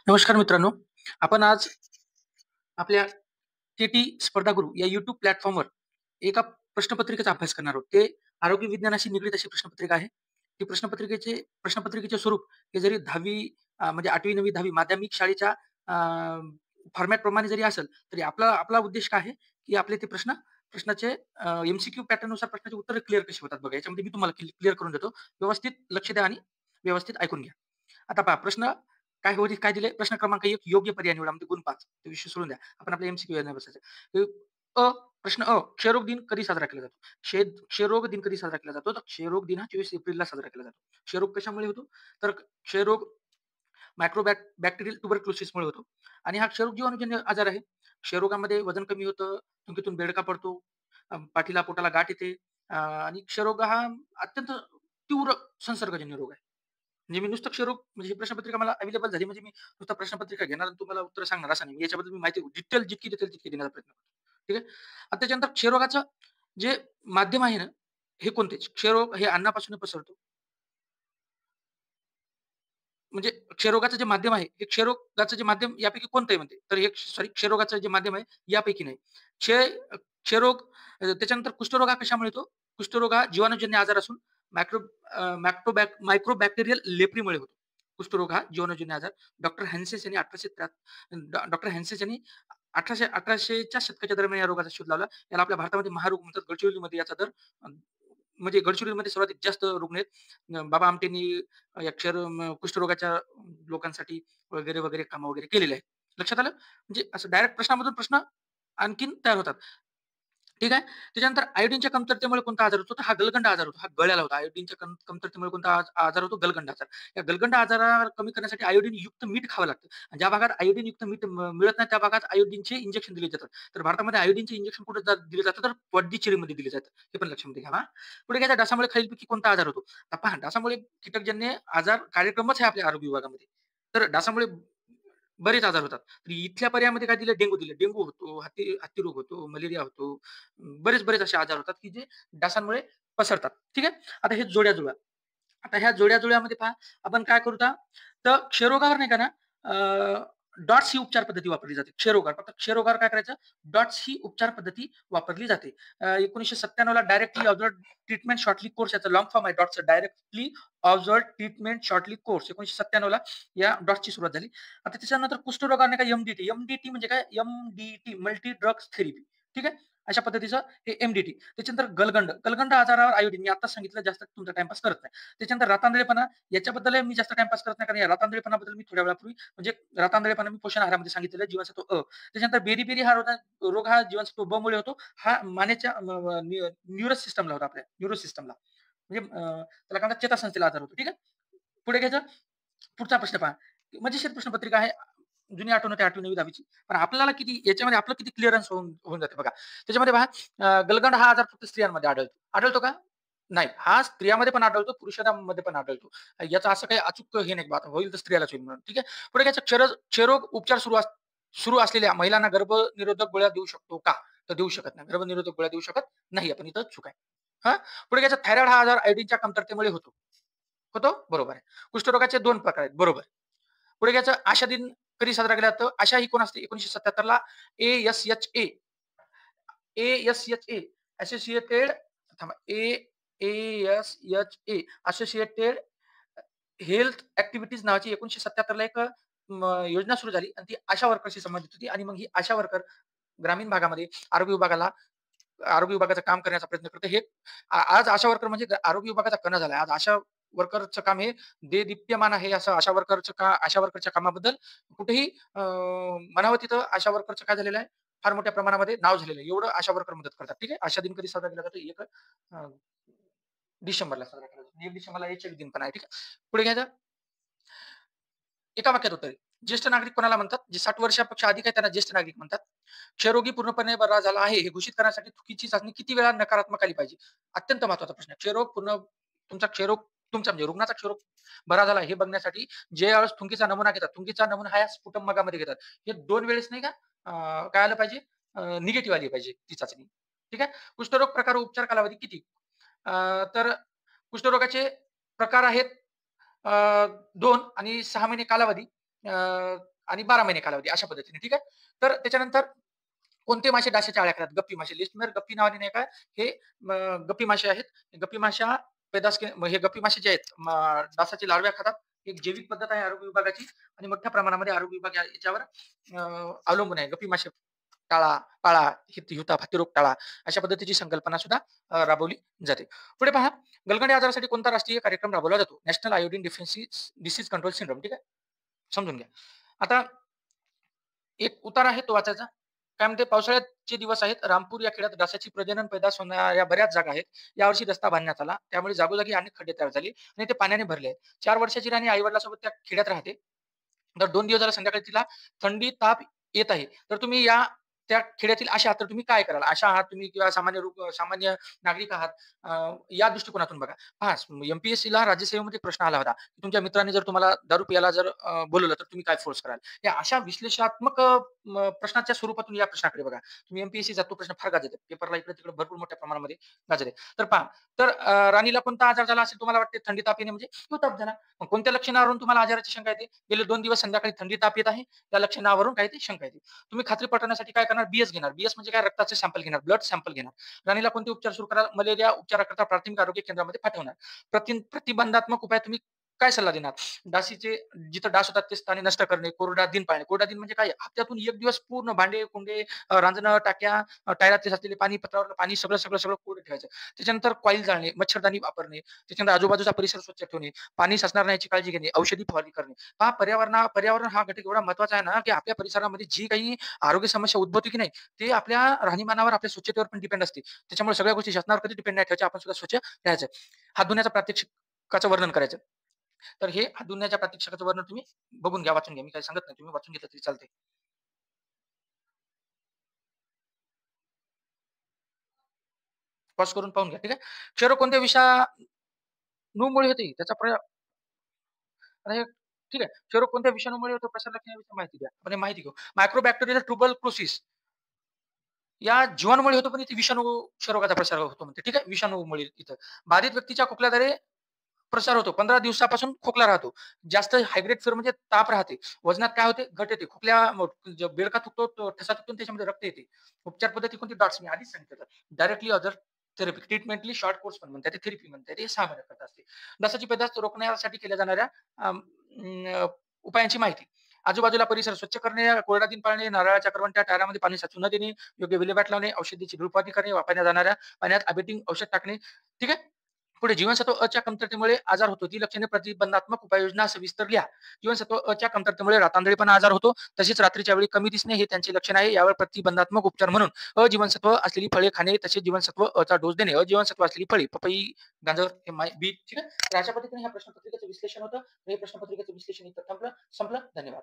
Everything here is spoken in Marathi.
नमस्कार मित्रांनो. आपण आज आपल्या केटी स्पर्धागुरू या YouTube प्लॅटफॉर्मवर एका प्रश्नपत्रिकेचा अभ्यास करणार आहोत. ते आरोग्य विज्ञानाशी निगडीत अशी प्रश्नपत्रिका आहे. ती प्रश्नपत्रिकेचे स्वरूप हे जरी 10वी म्हणजे 8वी, 9वी, 10वी माध्यमिक शाळेच्या फॉर्मॅट प्रमाणे जरी असेल, तरी आपला आपला उद्देश काय आहे, की आपले ते प्रश्नाचे एम-सी-क्यू पॅटर्ननुसार प्रश्नाची उत्तरं क्लिअर कशी होतात बघा. याच्यामध्ये मी तुम्हाला क्लिअर करून देतो. व्यवस्थित लक्ष द्या आणि व्यवस्थित ऐकून घ्या. आता पहा प्रश्न काय दिलंय? प्रश्न क्रमांक 1 योग्य पर्याय निवडा. म्हणजे गुण 5. तो विषय सोडून द्या. आपण आपल्या एम-सी-क्यू वर बसायचं. प्रश्न अ, क्षयरोग दिन कधी साजरा केला जातो? क्षयरोग दिन कधी साजरा केला जातो? तर क्षयरोग दिन हा 24 एप्रिलला साजरा केला जातो. क्षयरोग कशामुळे होतो? तर क्षयरोग बॅक्टेरियल ट्युबरक्लोसिसमुळे होतो आणि हा क्षयरोग जीवाणूजन्य आजार आहे. क्षयरोगामध्ये वजन कमी होतं, थुंकीतून बेडका पडतो, पाठीला, पोटाला गाठ येते आणि क्षयरोग हा अत्यंत तीव्र संसर्गजन्य रोग आहे. म्हणजे मी नुसतं क्षयरोग म्हणजे ही प्रश्नपत्रिका मला अवेलेबल झाली म्हणजे मी नुसतं प्रश्नपत्रिका घेणार आणि तुम्हाला उत्तर सांगणार असं नाही. याच्याबद्दल मी माहिती जितकी डिटेल तितकी देण्याचा प्रयत्न करतो. ठीक आहे. आता त्याच्यानंतर क्षयरोगाचं जे माध्यम आहे ना, हे कोणते? क्षयरोग हे अन्नापासून पसरतो. म्हणजे क्षयरोगाचं जे माध्यम आहे, हे क्षयरोगाचं जे माध्यम यापैकी कोणतं आहे म्हणते? तर हे क्षयरोगाचं जे माध्यम आहे यापैकी नाही. क्षयरोग त्याच्यानंतर कुष्ठरोग हा कशामुळे येतो? कुष्ठरोग हा जीवाणूजन्य आजार असून मायक्रोबॅक्टेरियल लेप्रीमुळे होतो. कुष्ठरोग हा जीवाणूजन्य आजार. डॉक्टर हॅन्सेस यांनी 1800च्या शतकाच्या दरम्यान या रोगाचा शोध लावला. याला आपल्या भारतामध्ये महारोग म्हणतात. गडचिरोलीमध्ये याचा दर म्हणजे गडचिरोलीमध्ये सर्वाधिक जास्त रुग्ण आहेत. बाबा आमटेंनी या कुष्ठरोगाच्या लोकांसाठी वगैरे कामं वगैरे केलेली आहेत. लक्षात आलं? म्हणजे असं डायरेक्ट प्रश्नामधून प्रश्न आणखीन तयार होतात. ठीक आहे. त्याच्यानंतर आयोडीनच्या कमतरतेमुळे कोणता आजार होतो? तर हा गलगंड आजार होतो. हा गळ्याला होतो. आयोडीनच्या कमतरतेमुळे कोणता आजार होतो? गलगंड आजार. या गलगंड आजारावर कमी करण्यासाठी आयोडीन युक्त मीठ खावं लागतं. आणि ज्या भागात आयोडीन युक्त मीठ मिळत नाही त्या भागात आयोडीनचे इंजेक्शन दिले जातात. तर भारतामध्ये आयोडीनचे इंजेक्शन कुठे दिले जातात? तर पॉंडिचेरीमध्ये दिले जातात. हे पण लक्षामध्ये घ्या हां. पुढे घ्यायचा डासामुळे खालीलपैकी कोणता आजार होतो? तर पहा डासामुळे कीटकजन्य आजार कार्यक्रमच आहे आपल्या आरोग्य विभागामध्ये. तर डासामुळे बरेच आजार होतात. तर इथल्या पर्यायामध्ये काय दिलं? डेंगू दिलं. डेंगू होतो, हत्ती रोग होतो, मलेरिया होतो. बरेच असे आजार होतात, की जे डासांमुळे पसरतात. ठीक आहे. आता हे जोड्या-जुळ्या. आता ह्या जोड्या-जुळ्यामध्ये पहा आपण काय करू तर क्षयरोगावर नाही का ना डॉट्स ही उपचार पद्धती वापरली जाते. क्षयरोगावर फक्त क्षयरोगावर काय करायचं? डॉट्स ही उपचार पद्धती वापरली जाते. 1997 ला डायरेक्टली ऑब्झर्व्ड ट्रीटमेंट शॉर्टली कोर्स याचा लाँग फॉर्म आहे डॉट्सचा डायरेक्टली ऑब्झर्व्ड ट्रीटमेंट शॉर्टली कोर्स 1997 ला या डॉट्सची सुरुवात झाली. आता त्याच्यानंतर कुष्ठरोगाने काय एम-डी-टी म्हणजे काय? M-D-T multi drugs therapy. ठीक आहे. अशा पद्धतीचं हे एम-डी-टी. त्याच्यानंतर गलगंड आजारावर आयोडीन मी आताच सांगितलं जास्त तुमचा टाईमपास करत नाही. त्याच्यानंतर रातांधळेपणा याच्याबद्दल मी जास्त टाईमपास करत नाही कारण या रातांधळेपणाबद्दल मी थोड्या वेळापूर्वी म्हणजे रातांधळेपणा मी पोषण आहारामध्ये सांगितलेलं आहे जीवनसत्व अ. त्याच्यानंतर बेरी-बेरी हा रोग हा जीवनसत्व ब मुळे होतो. हा मानेच्या न्यूरस सिस्टमला होतो आपल्या न्यूरो सिस्टमला. म्हणजे त्याला काय म्हणतात चेतासंस्थेला आजार होतो. ठीक आहे. पुढे घ्यायचं पुढचा प्रश्न पहा. मजेशीर प्रश्नपत्रिका आहे. जुनी आठवण होते 8वी 9वी 10वी पण आपल्याला किती याच्यामध्ये आपलं किती क्लिअरन्स होऊन होऊन जाते बघा. त्याच्यामध्ये पहा गलगंड हा आजार फक्त स्त्रियांमध्ये आढळतो. आढळतो का? नाही. हा स्त्रियांमध्ये पण आढळतो, पुरुषांमध्ये पण आढळतो. याचं असं काही अचूक हे नाही बा होईल तर स्त्रियालाच होईल म्हणून. ठीक आहे. पुढे घ्यायचं क्षयरोग उपचार सुरू असलेल्या महिलांना गर्भनिरोधक गोळ्या देऊ शकतो का? तर देऊ शकत नाही. गर्भनिरोधक गोळ्या देऊ शकत नाही. आपण इथं चूक आहे. हां. पुढे घ्यायचं थायरॉइड हा आजार आयोडीनच्या कमतरतेमुळे होतो. होतो? बरोबर आहे. कुष्ठरोगाचे 2 प्रकार आहेत. बरोबर. पुढे घ्यायचं आशा दिन कधी साजरा केला जातो? आशा ही कोण असते? 1977 ला एएसएचए एएसएचए असोसिएटेड थांबा एएसएचए असोसिएटेड हेल्थ ॲक्टिव्हिटीज नावाची 1977 ला एक योजना सुरू झाली आणि ती आशा वर्करशी संबंधित होती आणि मग ही आशा वर्कर ग्रामीण भागामध्ये आरोग्य विभागाचं काम करण्याचा प्रयत्न करते. हे आज आशा वर्कर म्हणजे आरोग्य विभागाचा कणा झालाय. आज आशा वर्करचं काम हे देदीप्यमान आहे. असं आशा वर्करच्या कामाबद्दल कुठेही म्हणावं तिथं आशा वर्करचं काय झालेलं आहे, फार मोठ्या प्रमाणामध्ये नाव झालेलं आहे. एवढं आशा वर्कर मदत करतात. ठीक आहे. आशा दिन कधी साजरा केला जातो? 1 डिसेंबरला साजरा केला जातो. 1 डिसेंबरला एचएक दिन पण आहे. ठीक आहे. पुढे घ्यायचं एका वाक्यात उत्तर आहे. ज्येष्ठ नागरिक कोणाला म्हणतात? जे 60 वर्षापेक्षा अधिक आहे त्यांना ज्येष्ठ नागरिक म्हणतात. क्षयरोगी पूर्णपणे बरा झाला आहे हे घोषित करण्यासाठी चुकीची चाचणी किती वेळा नकारात्मक आली पाहिजे? अत्यंत महत्त्वाचा प्रश्न आहे. तुमचा म्हणजे रुग्णाचा क्षयरोग बरा झाला हे बघण्यासाठी ज्यावेळेस थुंकीचा नमुना घेतात. थुंकीचा नमुना हा स्पुटम मगामध्ये घेतात. हे 2 वेळेस नाही का काय आलं पाहिजे? निगेटिव्ह आली पाहिजे ती चाचणी. ठीक आहे. कुष्ठरोग प्रकार व उपचार कालावधी किती? तर कुष्ठरोगाचे प्रकार आहेत 2 आणि 6 महिने कालावधी. आणि 12 महिने कालावधी अशा पद्धतीने. ठीक आहे. तर त्याच्यानंतर कोणते मासे डासाच्या अळ्या खातात? गप्पी मासे. लिस्टमेअर गप्पी नावाने नाही का हे गप्पी मासे आहेत. गप्पी माशा हे गप्पी मासे जे आहेत डासाचे लार्वा खातात. एक जैविक पद्धत आहे आरोग्य विभागाची आणि मोठ्या प्रमाणामध्ये आरोग्य विभाग याच्यावर अवलंबून आहे. गप्पी मासे टाळा, पाळा, हिता, भातीरोग टाळा अशा पद्धतीची संकल्पना सुद्धा राबवली जाते. पुढे पहा, गलगंडे आजारासाठी कोणता राष्ट्रीय कार्यक्रम राबवला जातो? National iodine deficiency disease control syndrome. ठीक आहे. समजून घ्या. आता एक उतारा आहे तो वाचायचा. काय म्हणते, पावसाळ्याचे दिवस आहेत. रामपूर या खेड्यात डासाची प्रजनन पैदास होणाऱ्या बऱ्याच जागा आहेत. यावर्षी रस्ता बांधण्यात आला. त्यामुळे जागोजागी अनेक खड्डे तयार झाले आणि ते पाण्याने भरले आहेत. 4 वर्षाची राणी आई-वडिलांसोबत त्या खेड्यात राहते. तर 2 दिवस झाले संध्याकाळी तिला थंडी, ताप येत आहे. तर तुम्ही त्या खेड्यातील अशा आहात तर तुम्ही काय कराल? अशा आहात तुम्ही किंवा सामान्य नागरिक आहात, या दृष्टिकोनातून बघा. पहा, एम-पी-एस-सीला राज्यसेवेमध्ये प्रश्न आला होता. की तुमच्या मित्राने जर तुम्हाला दारू पियाला जर बोलवलं तर तुम्ही काय फोर्स कराल? या अशा विश्लेषणात्मक प्रश्नाच्या स्वरूपातून या प्रश्नाकडे बघा. तुम्ही एम-पी-एस-सीचा तो प्रश्न फार गाजत आहे. पेपरला इकडे-तिकडे भरपूर मोठ्या प्रमाणामध्ये गाजत आहे. तर पहा, तर राणीला कोणता आजार झाला असेल तुम्हाला वाटते? थंडी, ताप येणे म्हणजे तो ताप झाला. मग कोणत्या लक्षणावरून तुम्हाला आजाराची शंका येते? गेले 2 दिवस संध्याकाळी थंडी, ताप येत आहे. त्या लक्षणावरून काय ते शंका येते. तुम्ही खात्री पटवण्यासाठी काय करणार? बीएस घेणार. बीएस म्हणजे काय? रक्ताचे सॅम्पल घेणार, ब्लड सॅम्पल घेणार. राणीला कोणते उपचार सुरू कराल? मलेरिया उपचाराकरता प्राथमिक आरोग्य केंद्रामध्ये पाठवणार. प्रतिबंधात्मक उपाय तुम्ही काय सल्ला देणार? डासीचे जिथं डास होतात ते स्थाने नष्ट करणे, कोरडा दिन पाळणे. कोरडा दिन म्हणजे काय? हप्त्यातून 1 दिवस पूर्ण भांडे, कुंडे, रांजणं, टाक्या, टायरात साचलेले पाणी, पत्रावरलं पाणी सगळं कोरडं ठेवायचं. त्याच्यानंतर कॉईल जाळणे, मच्छरदाणी वापरणे, त्याच्यानंतर आजूबाजूचा परिसर स्वच्छ ठेवणे, पाणी साचणार नाही याची काळजी घेणे, औषधी फवारणी करणे. पहा, पर्यावरण हा घटक एवढा महत्वाचा आहे ना, की आपल्या परिसरामध्ये जी काही आरोग्य समस्या उद्भवते की नाही, ते आपल्या राहणीमानावर, आपल्या स्वच्छतेवर पण डिपेंड असते. त्याच्यामुळे सगळ्या गोष्टी शासनावर कधी डिपेंड नाही ठेवायच्या. आपण सुद्धा स्वच्छ राहायचं. हात धुण्याचं प्रात्यक्षिकाचं वर्णन करायचं. तर हे हात धुण्याच्या प्रात्यक्षिकाचं वर्णन तुम्ही बघून घ्या, वाचून घ्या. मी काही सांगत नाही. तुम्ही वाचून घेतलं तरी चालतंय. पॉज करून पाहून घ्या. ठीक आहे. क्षयरोग कोणत्या विषाणूमुळे होते? त्याचा आता हे ठीक आहे. क्षयरोग कोणत्या विषाणूमुळे होतो? प्रसार याविषयी माहिती द्या. आपण हे माहिती घेऊ. मायक्रोबॅक्टेरियल ट्युबरक्लोसिस या जीवाणूमुळे होतो, पण इथे विषाणू क्षयरोगाचा प्रसार होतो म्हणते. ठीक आहे. विषाणूमुळे इथं. बाधित व्यक्तीच्या खोकल्याद्वारे प्रसार होतो. 15 दिवसापासून खोकला राहतो. जास्त हायग्रेड फीव्हर म्हणजे ताप राहते. वजनात काय होते? घट येते. बेडका थुकतो, ठसा थुकतो त्याच्यामध्ये रक्त येते. उपचार पद्धती कोणती? डॉट्स मी आधीच सांगितलं. Directly other therapy, treatment short course पण म्हणतात, ते थेरपी म्हणतात. हे 6 महिन्याकरता असते. डासाची पैदास रोखण्यासाठी केल्या जाणाऱ्या अं, अं, उपायांची माहिती. आजूबाजूला परिसर स्वच्छ करणे, कोरडा दिन पाळणे, नारळाच्या करवंट्या, टायरामध्ये पाणी साचू न देणे, योग्य विल्हेवाट लावणे, औषधीची धूळफवारणी करणे, वापरल्या जाणाऱ्या पाण्यात अबेटिंग औषध टाकणे. ठीक आहे. पुढे जीवनसत्व अच्या कमतरतेमुळे आजार होतो. ती लक्षणे प्रतिबंधात्मक उपाययोजना सविस्तर लिहा. जीवनसत्व अच्या कमतरतेमुळे रातआंधळेपणा आजार होतो. तसेच रात्रीच्या वेळी कमी दिसणे हे त्यांचे लक्षण आहे. यावर प्रतिबंधात्मक उपचार म्हणून अजीवनसत्व असलेली फळे खाणे, तसेच जीवनसत्व अचा डोस देणे. अजीवनसत्व असलेली फळे, पपई, गाजर, बीट. ठीक आहे. तर अशा पद्धतीने ह्या प्रश्नपत्रिकेचं विश्लेषण होतं. हे प्रश्नपत्रिकेचं विश्लेषण इथं संपलं. धन्यवाद.